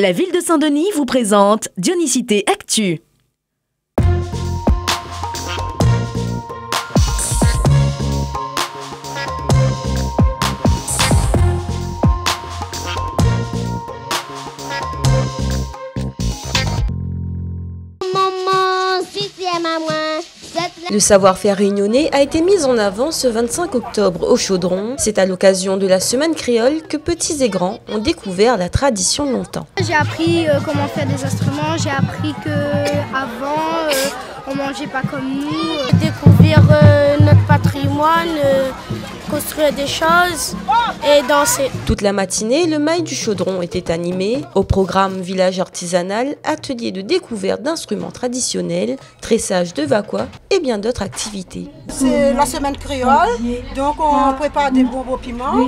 La ville de Saint-Denis vous présente Dionysité Actu. Le savoir-faire réunionnais a été mis en avant ce 25 octobre au Chaudron. C'est à l'occasion de la semaine créole que petits et grands ont découvert la tradition longtemps. J'ai appris comment faire des instruments, j'ai appris qu'avant on mangeait pas comme nous. Découvrir notre patrimoine, construire des choses et danser. Toute la matinée, le mail du Chaudron était animé. Au programme village artisanal, atelier de découverte d'instruments traditionnels, tressage de vaquois et bien d'autres activités. C'est la semaine créole, donc on prépare des bonbons piments.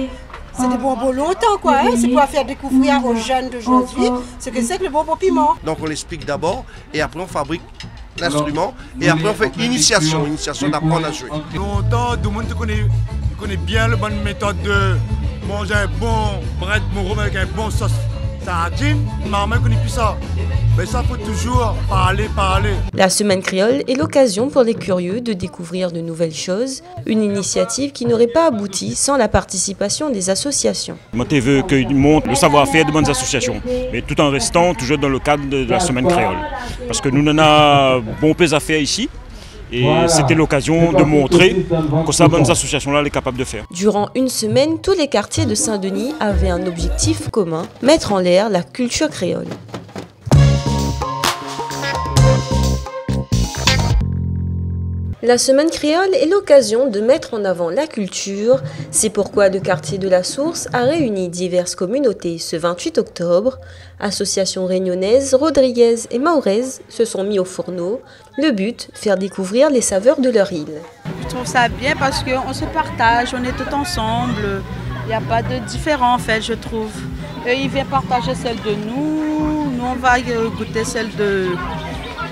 C'est des bonbons longtemps quoi, hein? C'est pour faire découvrir aux jeunes d'aujourd'hui ce que c'est que le bonbon piment. Donc on l'explique d'abord et après on fabrique l'instrument et après on fait initiation d'apprendre à jouer. Longtemps, tout le monde connaît bien la bonne méthode de manger un bon bret de morue avec un bon sauce sardine. Maman ne connaît plus ça. Mais ça faut toujours parler. La semaine créole est l'occasion pour les curieux de découvrir de nouvelles choses, une initiative qui n'aurait pas abouti sans la participation des associations. Moi, je veux qu'ils montrent le savoir-faire de bonnes associations, mais tout en restant toujours dans le cadre de la semaine créole. Parce que nous en avons bon peu à faire ici. Et c'était l'occasion de montrer que ces bonnes associations-là sont capables de faire. Durant une semaine, tous les quartiers de Saint-Denis avaient un objectif commun, mettre en l'air la culture créole. La semaine créole est l'occasion de mettre en avant la culture. C'est pourquoi le quartier de la Source a réuni diverses communautés ce 28 octobre. Associations réunionnaises, Rodriguez et Maurez se sont mis au fourneau. Le but, faire découvrir les saveurs de leur île. Je trouve ça bien parce qu'on se partage, on est tous ensemble. Il n'y a pas de différent en fait, je trouve. Eux, ils viennent partager celle de nous, nous on va goûter celle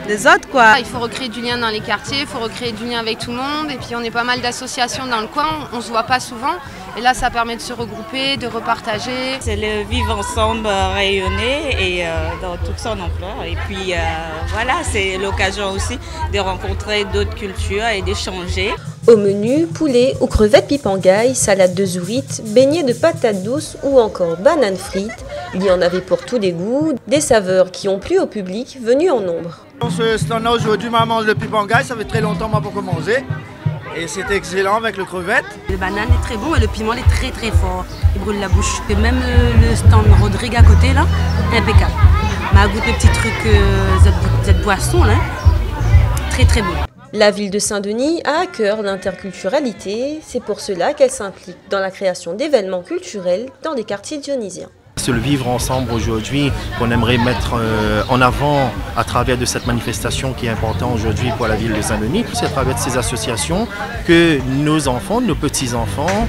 des autres quoi. Il faut recréer du lien dans les quartiers, il faut recréer du lien avec tout le monde et puis on est pas mal d'associations dans le coin, on se voit pas souvent et là ça permet de se regrouper, de repartager. C'est le vivre ensemble rayonné et dans toute son ampleur et puis voilà, c'est l'occasion aussi de rencontrer d'autres cultures et d'échanger. Au menu, poulet ou crevettes pipangaille, salade de zourite, beignets de patates douces ou encore bananes frites. Il y en avait pour tous les goûts, des saveurs qui ont plu au public venu en nombre. Aujourd'hui, maman mange le pipangaille, ça fait très longtemps moi pour commencer. Et c'est excellent avec le crevette. Le banane est très bon et le piment est très très fort. Il brûle la bouche. Et même le stand Rodrigue à côté là, impeccable. Ma goût de petits trucs, cette boisson là, très très bon. La ville de Saint-Denis a à cœur l'interculturalité, c'est pour cela qu'elle s'implique dans la création d'événements culturels dans les quartiers dionysiens. C'est le vivre ensemble aujourd'hui qu'on aimerait mettre en avant à travers de cette manifestation qui est importante aujourd'hui pour la ville de Saint-Denis. C'est à travers de ces associations que nos enfants, nos petits-enfants,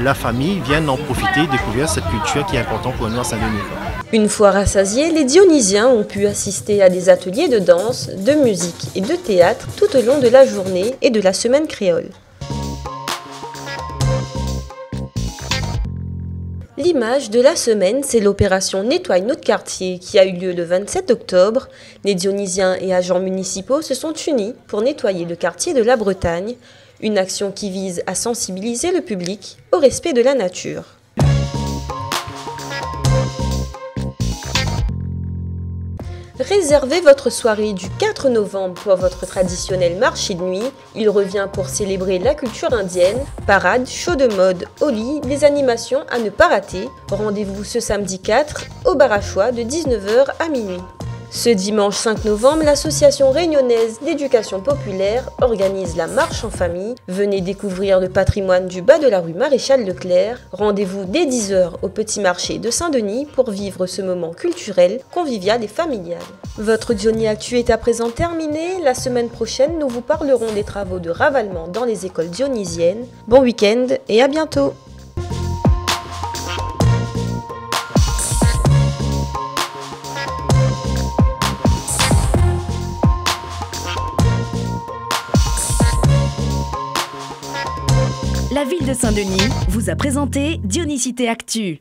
la famille viennent en profiter, découvrir cette culture qui est importante pour nous à Saint-Denis. Une fois rassasiés, les Dionysiens ont pu assister à des ateliers de danse, de musique et de théâtre tout au long de la journée et de la semaine créole. L'image de la semaine, c'est l'opération Nettoie notre quartier qui a eu lieu le 27 octobre. Les Dionysiens et agents municipaux se sont unis pour nettoyer le quartier de la Bretagne, une action qui vise à sensibiliser le public au respect de la nature. Réservez votre soirée du 4 novembre pour votre traditionnel marché de nuit. Il revient pour célébrer la culture indienne, parade, show de mode, Oli, des animations à ne pas rater. Rendez-vous ce samedi 4 au Barachois de 19h à minuit. Ce dimanche 5 novembre, l'association réunionnaise d'éducation populaire organise la marche en famille. Venez découvrir le patrimoine du bas de la rue Maréchal Leclerc. Rendez-vous dès 10h au petit marché de Saint-Denis pour vivre ce moment culturel, convivial et familial. Votre Diony Actu est à présent terminé. La semaine prochaine, nous vous parlerons des travaux de ravalement dans les écoles dionysiennes. Bon week-end et à bientôt! La ville de Saint-Denis vous a présenté Dionysité Actu.